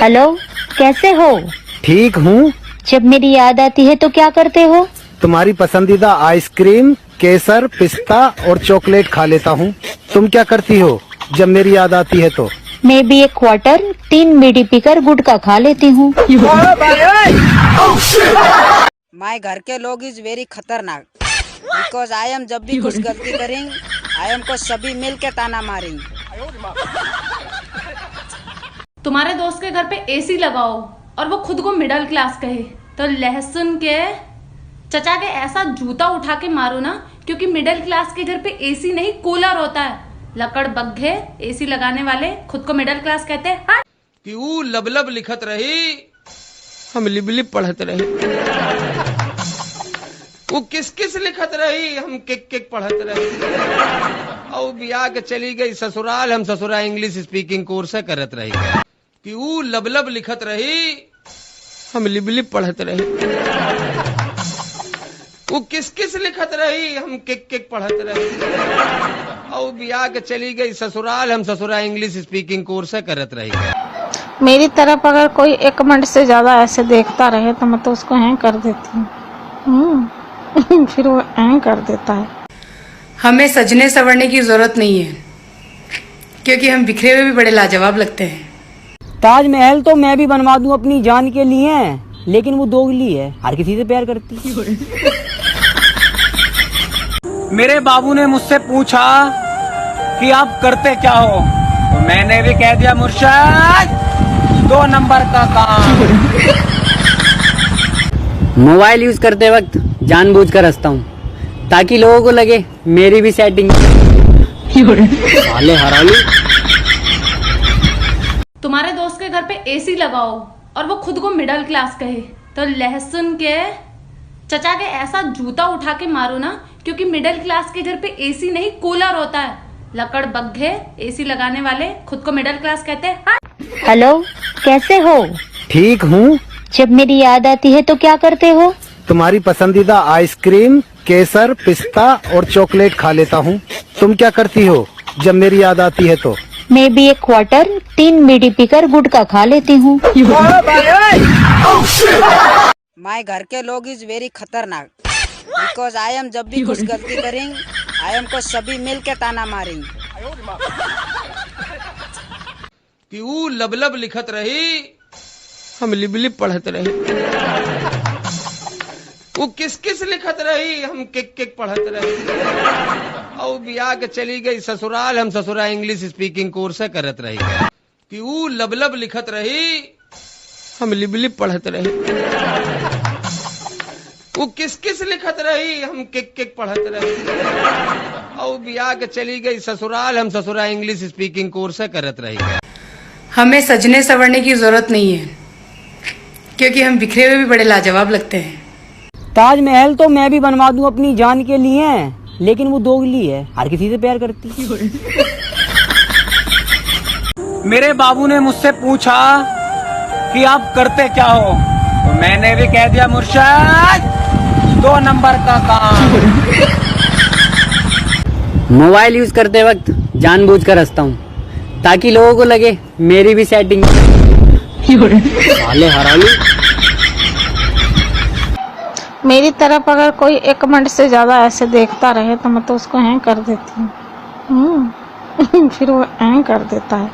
Hello, कैसे हो? ठीक हूँ। जब मेरी याद आती है तो क्या करते हो? तुम्हारी पसंदीदा आइसक्रीम, केसर, पिस्ता और चॉकलेट खा लेता हूँ। तुम क्या करती हो जब मेरी याद आती है तो? मैं भी एक क्वार्टर 3 बीड़ी पीकर गुटखा खा लेती हूँ। माय घर के लोग इज वेरी खतरनाक बिकॉज आई एम जब भी कुछ गलती करेंगे आई एम को सभी मिल के ताना मारेंगे। तुम्हारे दोस्त के घर पे एसी लगाओ और वो खुद को मिडिल क्लास कहे तो लहसुन के चचा के ऐसा जूता उठा के मारो ना, क्योंकि मिडिल क्लास के घर पे एसी नहीं कूलर होता है। लकड़ बग्घे एसी लगाने वाले खुद को मिडिल क्लास कहते हैं। कि ऊ लब लिखत रही, हम लिप पढ़त रही। वो किस लिखत रही, हम किक पढ़त रही। और बिया के चली गई ससुराल, हम ससुरा इंग्लिश स्पीकिंग कोर्स करत रही। कि ऊ लब लिखत रही, हम लिप पढ़त रही। वो किस लिखत रही, हम किक पढ़त रही। और बिया के चली गई ससुराल, हम ससुरा इंग्लिश स्पीकिंग कोर्स करत रही। मेरी तरफ अगर कोई 1 मिनट से ज्यादा ऐसे देखता रहे तो मैं तो उसको हैंग कर देती हूँ। फिर वो हैंग कर देता है। हमें सजने संवरने की जरूरत नहीं है, क्योंकि हम बिखरे हुए भी बड़े लाजवाब लगते हैं। ताजमहल तो मैं भी बनवा दूं अपनी जान के लिए, लेकिन वो दोगली है, हर किसी से प्यार करती। मेरे बाबू ने मुझसे पूछा कि आप करते क्या हो, तो मैंने भी कह दिया मुर्शद 2 नंबर का काम। मोबाइल यूज करते वक्त जानबूझकर हंसता हूँ ताकि लोगों को लगे मेरी भी सेटिंग। साले हरामी। तुम्हारे दोस्त के घर पे एसी लगाओ और वो खुद को मिडिल क्लास कहे तो लहसुन के चचा के ऐसा जूता उठा के मारो ना, क्योंकि मिडिल क्लास के घर पे एसी नहीं कूलर होता है। लकड़ बग्घे एसी लगाने वाले खुद को मिडिल क्लास कहते हैं। हेलो, कैसे हो? ठीक हूँ। जब मेरी याद आती है तो क्या करते हो? तुम्हारी पसंदीदा आइसक्रीम, केसर, पिस्ता और चॉकलेट खा लेता हूँ। तुम क्या करती हो जब मेरी याद आती है तो? मैं भी एक क्वार्टर 3 बीड़ी पीकर गुटखा खा लेती हूँ। माय घर के लोग इज वेरी खतरनाक बिकॉज आई एम जब भी कुछ गलती करेंगे आई एम को सभी मिल के ताना मारेंगे। कि ऊ लब लिखत रही, हम लिप पढ़त रही। वो किस लिखत रही, हम किक पढ़त रही। और बिया के चली गई ससुराल, हम ससुरा इंग्लिश स्पीकिंग कोर्स करत रही। कि ऊ लब लिखत रही, हम लिप पढ़त रही। वो किस लिखत रही, हम किक पढ़त रही। और बिया के चली गई ससुराल, हम ससुरा इंग्लिश स्पीकिंग कोर्स करत रही। हमें सजने संवरने की जरूरत नहीं है, क्योंकि हम बिखरे हुए भी बड़े लाजवाब लगते हैं। ताजमहल तो मैं भी बनवा दूं अपनी जान के लिए, लेकिन वो दोगली है, हर किसी से प्यार करती। मेरे बाबू ने मुझसे पूछा कि आप करते क्या हो, तो मैंने भी कह दिया मुर्शद 2 नंबर का काम। मोबाइल यूज करते वक्त जानबूझकर हंसता हूँ ताकि लोगों को लगे मेरी भी सेटिंग। साले हरामी। मेरी तरफ अगर कोई 1 मिनट से ज्यादा ऐसे देखता रहे तो मैं तो उसको हैंग कर देती हूँ। फिर वो हैंग कर देता है।